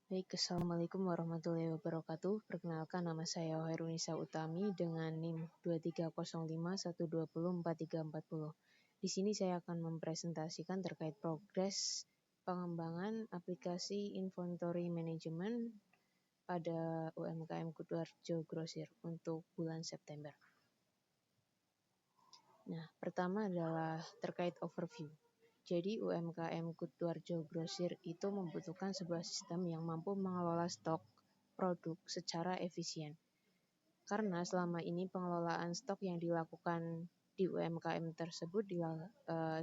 Baik, Assalamualaikum warahmatullahi wabarakatuh. Perkenalkan, nama saya Hoirunisa Utami dengan NIM 230512043440. Di sini saya akan mempresentasikan terkait progres pengembangan aplikasi Inventory Management pada UMKM Kutuarjo Grosir untuk bulan September. Nah, pertama adalah terkait overview. Jadi UMKM Kutuarjo Grosir itu membutuhkan sebuah sistem yang mampu mengelola stok produk secara efisien. Karena selama ini pengelolaan stok yang dilakukan di UMKM tersebut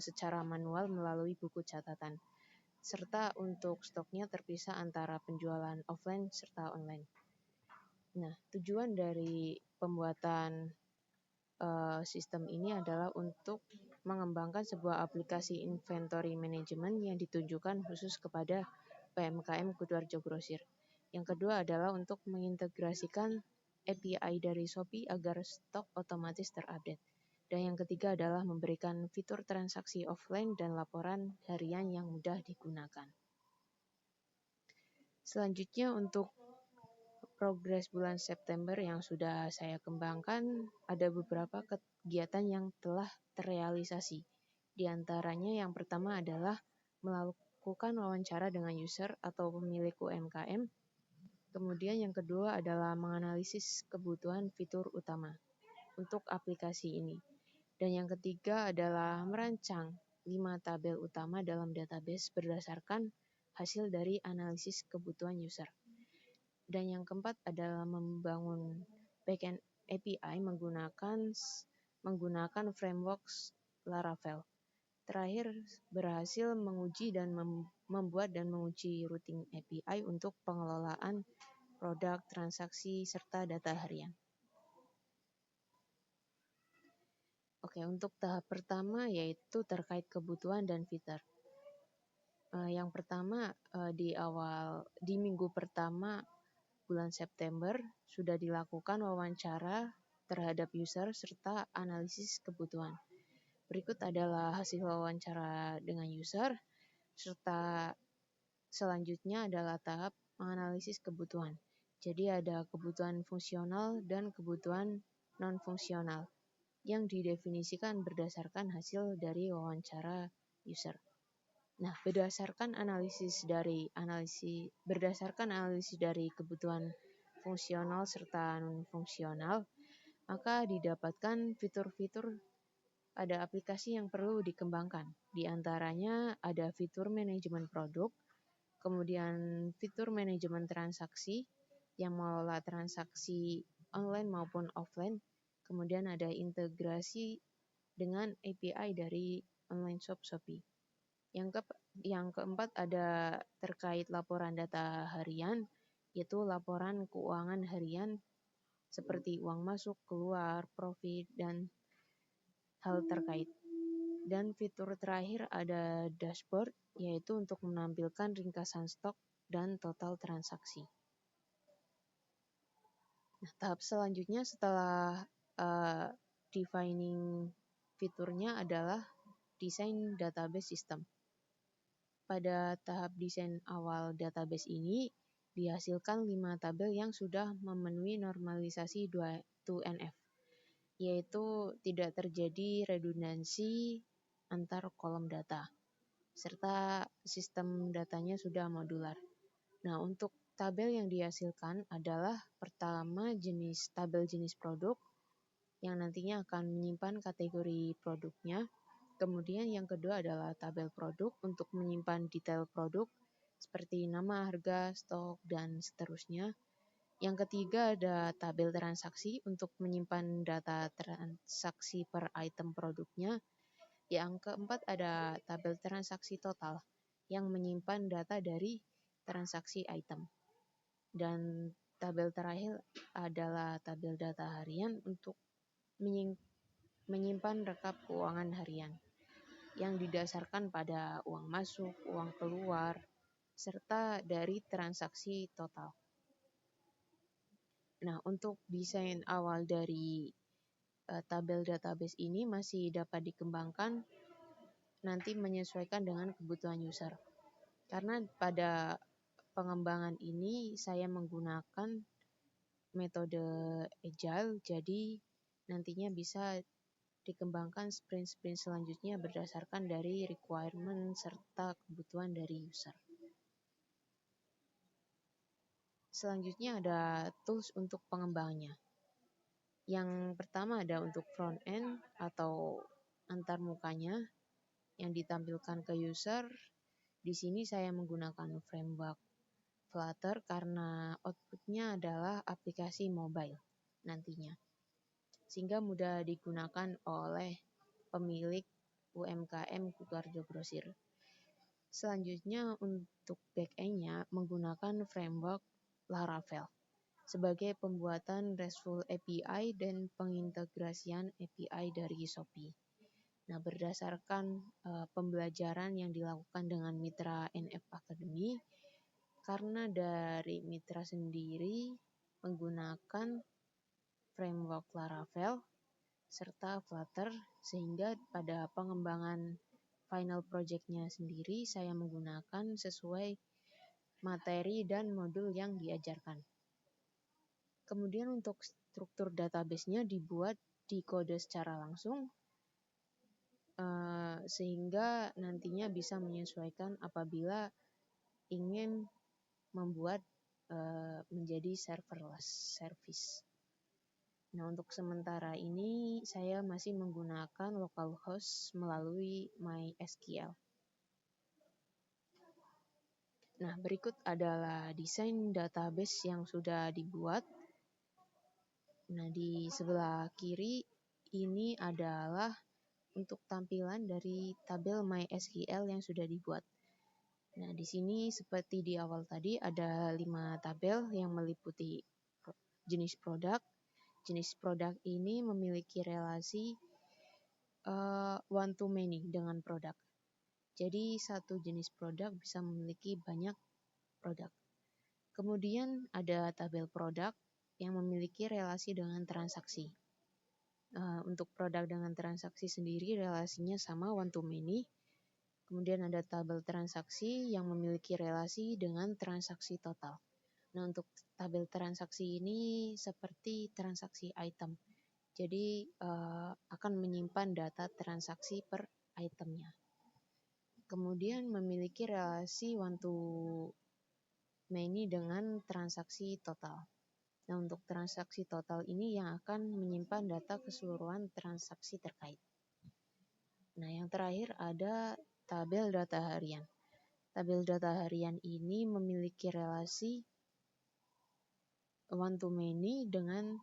secara manual melalui buku catatan. Serta untuk stoknya terpisah antara penjualan offline serta online. Nah, tujuan dari pembuatan sistem ini adalah untuk mengembangkan sebuah aplikasi inventory management yang ditujukan khusus kepada UMKM Kutuarjo Grosir. Yang kedua adalah untuk mengintegrasikan API dari Shopee agar stok otomatis terupdate. Dan yang ketiga adalah memberikan fitur transaksi offline dan laporan harian yang mudah digunakan. Selanjutnya untuk progres bulan September yang sudah saya kembangkan, ada beberapa kegiatan yang telah terrealisasi. Di antaranya yang pertama adalah melakukan wawancara dengan user atau pemilik UMKM. Kemudian yang kedua adalah menganalisis kebutuhan fitur utama untuk aplikasi ini. Dan yang ketiga adalah merancang 5 tabel utama dalam database berdasarkan hasil dari analisis kebutuhan user. Dan yang keempat adalah membangun backend API menggunakan framework Laravel. Terakhir, berhasil menguji dan membuat dan menguji routing API untuk pengelolaan produk, transaksi, serta data harian. Oke, untuk tahap pertama yaitu terkait kebutuhan dan fitur. Yang pertama di minggu pertama bulan September sudah dilakukan wawancara terhadap user serta analisis kebutuhan. Berikut adalah hasil wawancara dengan user serta selanjutnya adalah tahap menganalisis kebutuhan. Jadi ada kebutuhan fungsional dan kebutuhan non-fungsional yang didefinisikan berdasarkan hasil dari wawancara user. Nah, berdasarkan analisis dari kebutuhan fungsional serta non-fungsional, maka didapatkan fitur-fitur pada aplikasi yang perlu dikembangkan. Di antaranya ada fitur manajemen produk, kemudian fitur manajemen transaksi yang mengelola transaksi online maupun offline, kemudian ada integrasi dengan API dari online shop Shopee. Yang keempat ada terkait laporan data harian, yaitu laporan keuangan harian seperti uang masuk, keluar, profit, dan hal terkait. Dan fitur terakhir ada dashboard, yaitu untuk menampilkan ringkasan stok dan total transaksi. Nah, tahap selanjutnya setelah defining fiturnya adalah desain database system. Pada tahap desain awal database ini, dihasilkan 5 tabel yang sudah memenuhi normalisasi 2NF, yaitu tidak terjadi redundansi antar kolom data, serta sistem datanya sudah modular. Nah, untuk tabel yang dihasilkan adalah pertama tabel jenis produk, yang nantinya akan menyimpan kategori produknya. Kemudian yang kedua adalah tabel produk untuk menyimpan detail produk seperti nama, harga, stok, dan seterusnya. Yang ketiga ada tabel transaksi untuk menyimpan data transaksi per item produknya. Yang keempat ada tabel transaksi total yang menyimpan data dari transaksi item. Dan tabel terakhir adalah tabel data harian untuk menyimpan rekap keuangan harian yang didasarkan pada uang masuk, uang keluar, serta dari transaksi total. Nah, untuk desain awal dari tabel database ini masih dapat dikembangkan nanti menyesuaikan dengan kebutuhan user. Karena pada pengembangan ini saya menggunakan metode agile, jadi nantinya bisa dikembangkan sprint-sprint selanjutnya berdasarkan dari requirement serta kebutuhan dari user. Selanjutnya ada tools untuk pengembangannya. Yang pertama ada untuk front end atau antarmukanya yang ditampilkan ke user. Di sini saya menggunakan framework Flutter karena outputnya adalah aplikasi mobile nantinya, sehingga mudah digunakan oleh pemilik UMKM Kutoarjo Grosir. Selanjutnya untuk back-end-nya menggunakan framework Laravel sebagai pembuatan RESTful API dan pengintegrasian API dari Shopee. Nah, berdasarkan pembelajaran yang dilakukan dengan mitra NF Academy, karena dari mitra sendiri menggunakan framework Laravel serta Flutter, sehingga pada pengembangan final project-nya sendiri saya menggunakan sesuai materi dan modul yang diajarkan. Kemudian untuk struktur database-nya dibuat di kode secara langsung, sehingga nantinya bisa menyesuaikan apabila ingin membuat menjadi serverless service. Nah, untuk sementara ini saya masih menggunakan localhost melalui MySQL. Nah, berikut adalah desain database yang sudah dibuat. Nah, di sebelah kiri ini adalah untuk tampilan dari tabel MySQL yang sudah dibuat. Nah, di sini seperti di awal tadi ada 5 tabel yang meliputi jenis produk. Jenis produk ini memiliki relasi one to many dengan produk. Jadi satu jenis produk bisa memiliki banyak produk. Kemudian ada tabel produk yang memiliki relasi dengan transaksi. Untuk produk dengan transaksi sendiri relasinya sama one to many. Kemudian ada tabel transaksi yang memiliki relasi dengan transaksi total. Nah, untuk tabel transaksi ini seperti transaksi item. Jadi akan menyimpan data transaksi per itemnya. Kemudian memiliki relasi one to many dengan transaksi total. Nah, untuk transaksi total ini yang akan menyimpan data keseluruhan transaksi terkait. Nah, yang terakhir ada tabel data harian. Tabel data harian ini memiliki relasi one to many dengan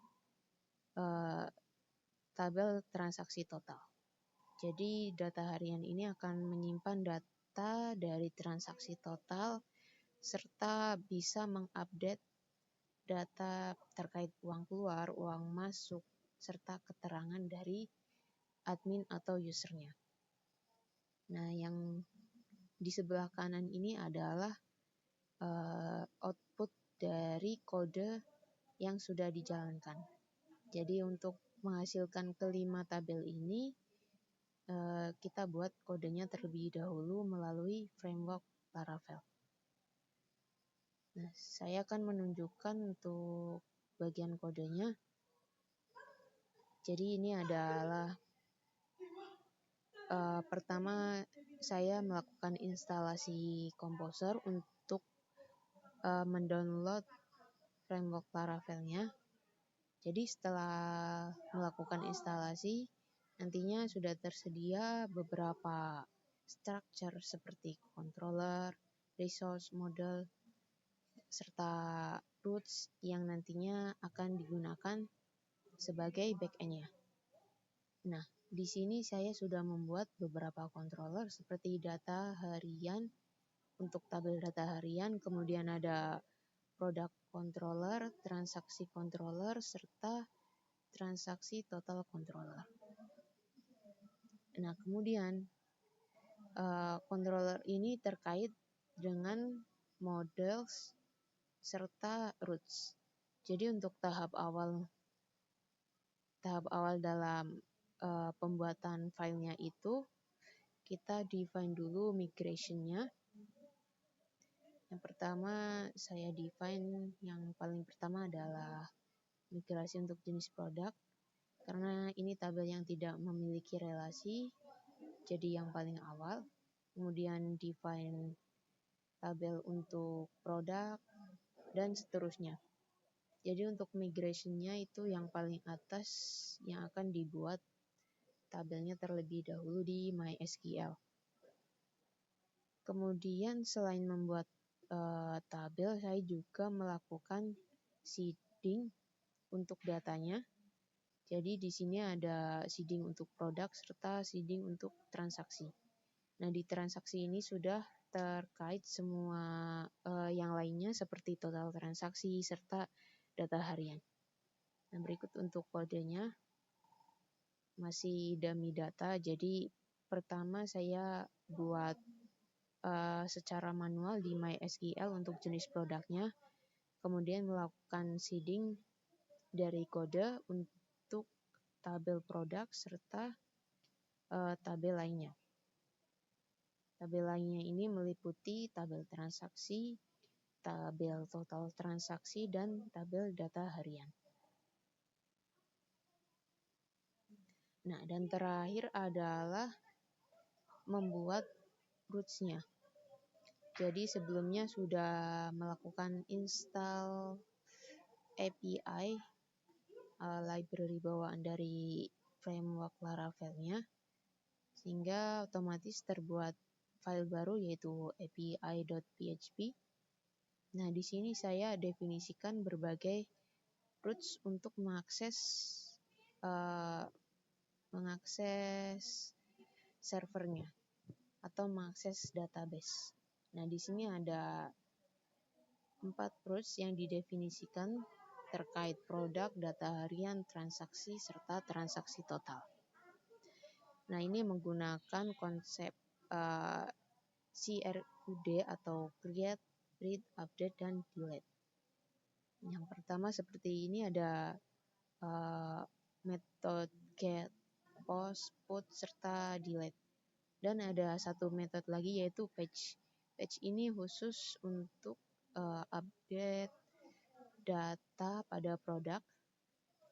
tabel transaksi total. Jadi data harian ini akan menyimpan data dari transaksi total serta bisa mengupdate data terkait uang keluar, uang masuk, serta keterangan dari admin atau usernya. Nah, yang di sebelah kanan ini adalah output dari kode yang sudah dijalankan. Jadi untuk menghasilkan kelima tabel ini, kita buat kodenya terlebih dahulu melalui framework Laravel. Nah, saya akan menunjukkan untuk bagian kodenya. Jadi ini adalah pertama saya melakukan instalasi Composer untuk mendownload framework Laravelnya. Jadi setelah melakukan instalasi, nantinya sudah tersedia beberapa structure seperti controller, resource model, serta routes yang nantinya akan digunakan sebagai back-end-nya. Nah, di sini saya sudah membuat beberapa controller seperti data harian untuk tabel data harian, kemudian ada product controller, transaksi controller, serta transaksi total controller. Nah, kemudian controller ini terkait dengan models serta routes. Jadi untuk tahap awal dalam pembuatan filenya itu kita define dulu migration-nya. Yang pertama, saya define yang paling pertama adalah migrasi untuk jenis produk, karena ini tabel yang tidak memiliki relasi, jadi yang paling awal. Kemudian define tabel untuk produk, dan seterusnya. Jadi untuk migration-nya itu yang paling atas yang akan dibuat tabelnya terlebih dahulu di MySQL. Kemudian selain membuat tabel, saya juga melakukan seeding untuk datanya. Jadi di sini ada seeding untuk produk serta seeding untuk transaksi. Nah, di transaksi ini sudah terkait semua yang lainnya seperti total transaksi serta data harian. Nah, berikut untuk kodenya. Masih dummy data, jadi pertama saya buat secara manual di MySQL untuk jenis produknya, kemudian melakukan seeding dari kode untuk tabel produk serta tabel lainnya. Tabel lainnya ini meliputi tabel transaksi, tabel total transaksi, dan tabel data harian. Nah, dan terakhir adalah membuat roots-nya. Jadi sebelumnya sudah melakukan install API library bawaan dari framework Laravel-nya, sehingga otomatis terbuat file baru yaitu api.php. Nah, di sini saya definisikan berbagai roots untuk mengakses servernya atau mengakses database. Nah, di sini ada 4 roots yang didefinisikan terkait produk, data harian, transaksi, serta transaksi total. Nah, ini menggunakan konsep CRUD atau create, read, update, dan delete. Yang pertama seperti ini ada metode get, post, put, serta delete. Dan ada satu metode lagi yaitu fetch. Fetch ini khusus untuk update data pada produk.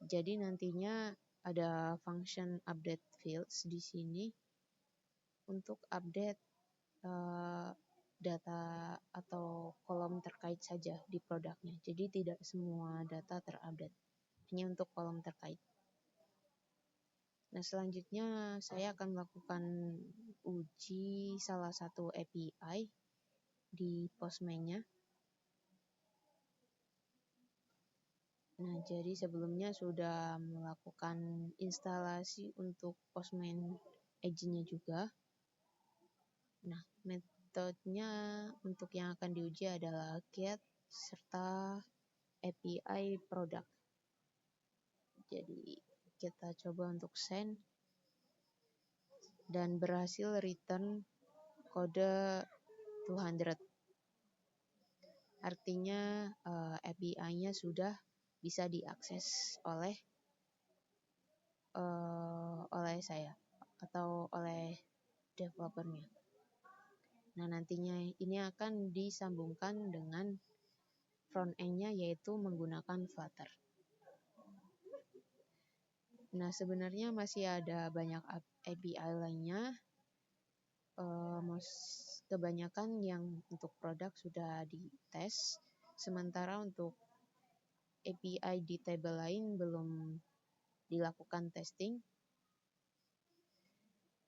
Jadi nantinya ada function update fields di sini untuk update data atau kolom terkait saja di produknya. Jadi tidak semua data terupdate, hanya untuk kolom terkait. Nah, selanjutnya saya akan melakukan uji salah satu API di Postman-nya. Nah, jadi sebelumnya sudah melakukan instalasi untuk Postman agent-nya juga. Nah, metodenya untuk yang akan diuji adalah get serta API product. Jadi kita coba untuk send dan berhasil return kode 200. Artinya API-nya sudah bisa diakses oleh saya atau oleh developernya. Nah, nantinya ini akan disambungkan dengan front end-nya yaitu menggunakan Flutter. Nah, sebenarnya masih ada banyak API lainnya. Kebanyakan yang untuk produk sudah dites, sementara untuk API di table lain belum dilakukan testing.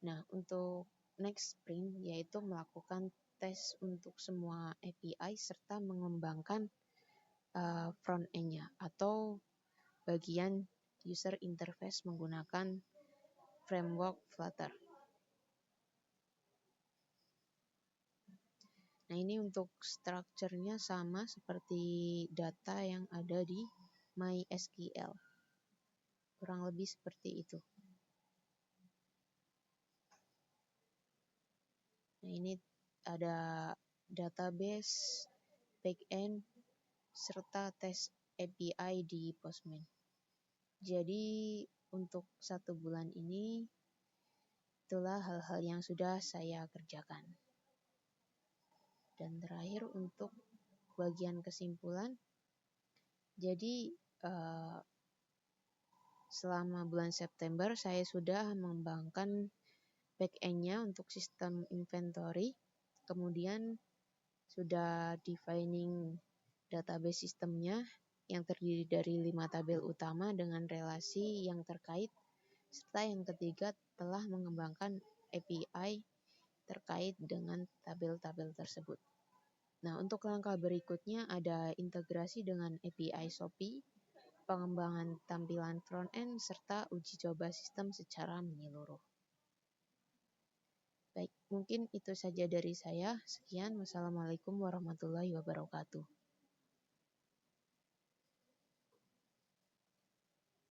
Nah, untuk next sprint yaitu melakukan tes untuk semua API serta mengembangkan front end-nya atau bagian user interface menggunakan framework Flutter. Nah, ini untuk strukturnya sama seperti data yang ada di MySQL. Kurang lebih seperti itu. Nah, ini ada database, backend, serta tes API di Postman. Jadi untuk 1 bulan ini itulah hal-hal yang sudah saya kerjakan. Dan terakhir untuk bagian kesimpulan, jadi selama bulan September saya sudah mengembangkan back-end-nya untuk sistem inventory, kemudian sudah defining database sistemnya yang terdiri dari 5 tabel utama dengan relasi yang terkait, serta yang ketiga telah mengembangkan API terkait dengan tabel-tabel tersebut. Nah, untuk langkah berikutnya ada integrasi dengan API Shopee, pengembangan tampilan front-end, serta uji coba sistem secara menyeluruh. Baik, mungkin itu saja dari saya. Sekian, wassalamualaikum warahmatullahi wabarakatuh.